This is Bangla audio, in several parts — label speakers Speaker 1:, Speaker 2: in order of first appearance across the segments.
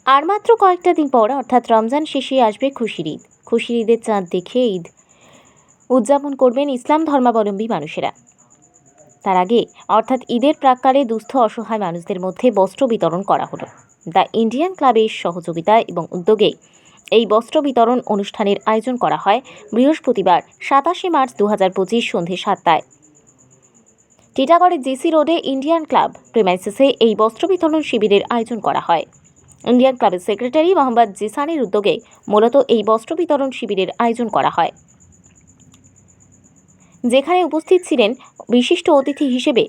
Speaker 1: আর মাত্র কয়েকটা দিন পর অর্থাৎ রমজান শেষে আসবে খুশির ঈদ। খুশির ঈদের চাঁদ দেখে ঈদ উদযাপন করবেন ইসলাম ধর্মাবলম্বী মানুষেরা। তার আগে অর্থাৎ ঈদের প্রাক্কালে দুস্থ অসহায় মানুষদের মধ্যে বস্ত্র বিতরণ করা হলো। দ্য ইন্ডিয়ান ক্লাবের সহযোগিতায় এবং উদ্যোগে এই বস্ত্র বিতরণ অনুষ্ঠানের আয়োজন করা হয় বৃহস্পতিবার ২৭শে মার্চ ২০২৫ সন্ধে ৭টায় টিটাগড়ের জেসি রোডে ইন্ডিয়ান ক্লাব প্রেমাইসেসে এই বস্ত্র বিতরণ শিবিরের আয়োজন করা হয়। ইন্ডিয়ান ক্লাবের সেক্রেটারি মোহাম্মদ জিসানের উদ্যোগে মূলত এই বস্ত্র বিতরণ শিবিরের আয়োজন করা হয়, যেখানে উপস্থিত ছিলেন বিশিষ্ট অতিথি হিসেবে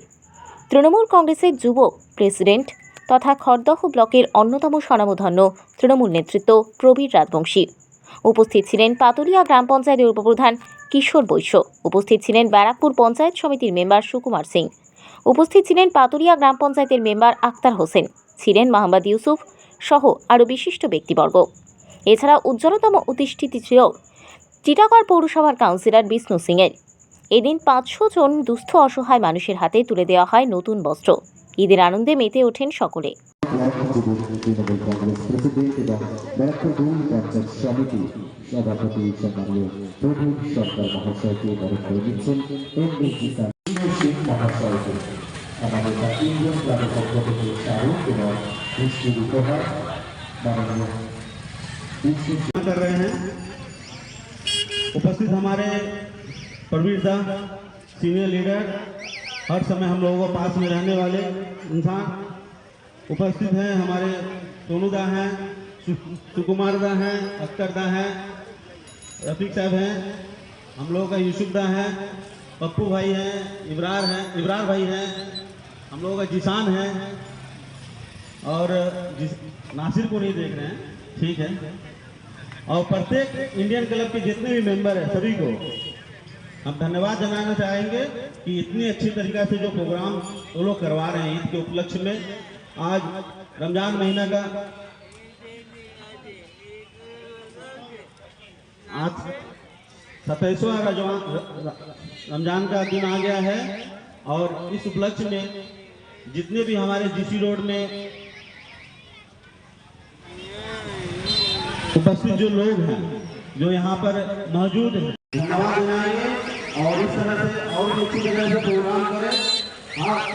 Speaker 1: তৃণমূল কংগ্রেসের যুব প্রেসিডেন্ট তথা খড়দহ ব্লকের অন্যতম স্বনামধন্য তৃণমূল নেতৃত্ব প্রবীর রাজবংশী। উপস্থিত ছিলেন পাতুলিয়া গ্রাম পঞ্চায়েতের উপপ্রধান কিশোর বৈশ্য। উপস্থিত ছিলেন ব্যারাকপুর পঞ্চায়েত সমিতির মেম্বার সুকুমার সিং। উপস্থিত ছিলেন পাতুলিয়া গ্রাম পঞ্চায়েতের মেম্বার আক্তার হোসেন, ছিলেন মোহাম্মদ ইউসুফ সহ আরও বিশিষ্ট ব্যক্তিবর্গ। এছাড়া উজ্জ্বলতম অতিষ্ঠিত ছিল টিটাগড় পৌরসভার কাউন্সিলর বিষ্ণু সিংয়ের। এদিন ৫০০ জন দুস্থ অসহায় মানুষের হাতে তুলে দেওয়া হয় নতুন বস্ত্র। ঈদের আনন্দে মেতে ওঠেন সকলে।
Speaker 2: कर रहे हैं उपस्थित हमारे प्रवीर दा सीनियर लीडर, हर समय हम लोगों को पास में रहने वाले इंसान उपस्थित हैं। हमारे सोनू दा हैं, सुकुमार दा हैं, अख्तर दा हैं, रफीक साहब हैं, हम लोगों का यूसुफ दा है, पप्पू भाई हैं, इब्रार भाई हैं, हम लोगों का जिसान है और नासिर को नहीं देख रहे हैं, ठीक है। और प्रत्येक इंडियन क्लब के जितने भी मेंबर हैं सभी को हम धन्यवाद जनाना चाहेंगे कि इतनी अच्छी तरीक़ा से जो प्रोग्राम वो लोग करवा रहे हैं ईद के उपलक्ष्य में। आज रमजान महीना का आज 27वां रमजान का दिन आ गया है और इस उपलक्ष्य में जितने भी हमारे जीसी रोड में उपस्थित जो लोग हैं, जो यहाँ पर मौजूद हैं, धन्यवाद जनाएंगे और इस तरह से और अच्छी जगह से प्रोग्राम करें।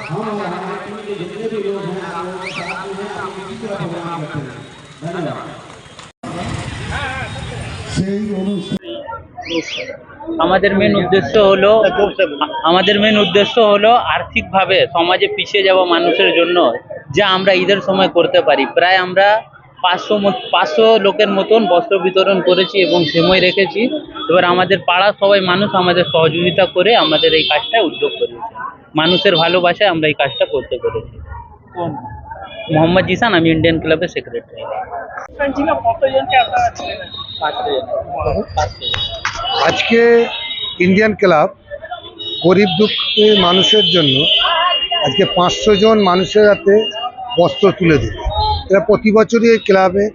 Speaker 2: हम और हमारे टीम के जितने भी लोग हैं आप लोगों के साथ में हैं, आप इसी तरह प्रोग्राम करते हैं। धन्यवाद।
Speaker 3: আমাদের মেন উদ্দেশ্য হলো আর্থিকভাবে সমাজে পিছিয়ে যাওয়া মানুষের জন্য যা আমরা ঈদের সময় করতে পারি। প্রায় আমরা 500 লোকের মতন বস্ত্র বিতরণ করেছি এবং সময় রেখেছি। এবার আমাদের পাড়ার সবাই মানুষ আমাদের সহযোগিতা করে আমাদের এই কাজটা উদ্যোগ করেছে। মানুষের ভালোবাসায় আমরা এই কাজটা করতে পেরেছি। মোহাম্মদ জিসান, আমি ইন্ডিয়ান ক্লাবের সেক্রেটারি।
Speaker 4: আজকে ইন্ডিয়ান ক্লাব গরিব দুঃখী মানুষের জন্য আজকে 500 জন মানুষের হাতে বস্ত্র তুলে দেবে। এটা প্রতি বছরই এই ক্লাবের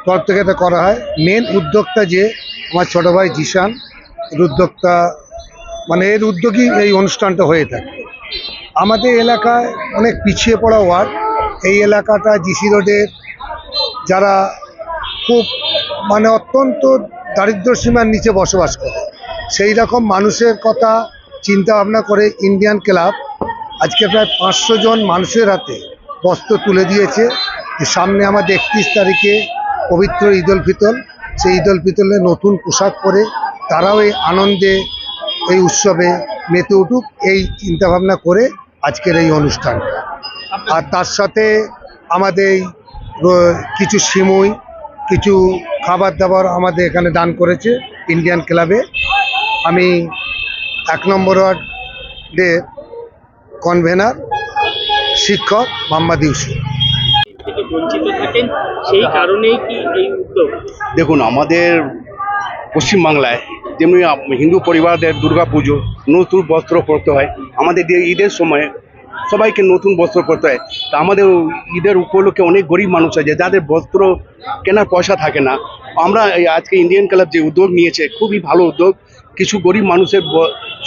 Speaker 4: তরফ থেকে এটা করা হয়। মেন উদ্যোক্তা যে আমার ছোটো ভাই জিসান, এর উদ্যোক্তা মানে এর উদ্যোগই এই অনুষ্ঠানটা হয়ে থাকে। আমাদের এলাকায় অনেক পিছিয়ে পড়া ওয়ার্ড, এই এলাকাটা জিসি রোডের যারা খুব মানে অত্যন্ত দারিদ্র্য সীমার নিচে বসবাস করে, সেই রকম মানুষের কথা চিন্তা ভাবনা করে ইন্ডিয়ান ক্লাব আজকে প্রায় 500 জন মানুষের হাতে বস্ত্র তুলে দিয়েছে। সামনে আমাদের 31 তারিখে পবিত্র ঈদ উল ফিতর, সেই ঈদ উল ফিতরে নতুন পোশাক পরে তারাও এই আনন্দে এই উৎসবে মেতে উঠুক, এই চিন্তাভাবনা করে আজকের এই অনুষ্ঠানটা। আর তার সাথে আমাদের কিছু সিমুই, কিছু খাবার দাবার আমাদের এখানে দান করেছে ইন্ডিয়ান ক্লাবে। আমি 1 নম্বর ওয়ার্ডে কনভেনার শিক্ষক মোহাম্মদ ইউসুফ।
Speaker 3: সেই কারণেই কি এই উদ্যোগ?
Speaker 5: দেখুন, আমাদের পশ্চিমবাংলায় যেমনি হিন্দু পরিবারদের দুর্গাপুজো নতুন বস্ত্র পরতে হয়, আমাদের ঈদের সময় সবাইকে নতুন বস্ত্র পরতে হয়। তা আমাদের ঈদের উপলক্ষে অনেক গরিব মানুষ আছে যাদের বস্ত্র কেনার পয়সা থাকে না। আমরা আজকে ইন্ডিয়ান ক্লাব যে উদ্যোগ নিয়েছে খুবই ভালো উদ্যোগ। কিছু গরিব মানুষের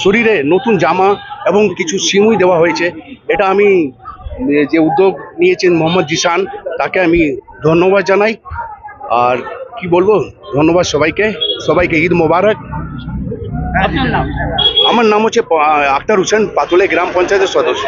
Speaker 5: শরীরে নতুন জামা এবং কিছু সিমুই দেওয়া হয়েছে। এটা আমি যে উদ্যোগ নিয়েছেন মোহাম্মদ জিসান, তাকে আমি ধন্যবাদ জানাই। আর কি বলবো, ধন্যবাদ সবাইকে, সবাইকে ঈদ মোবারক।
Speaker 3: আপনার নাম?
Speaker 5: আমার নাম হচ্ছে আখতার হোসেন, পাতুলে গ্রাম পঞ্চায়েতের সদস্য।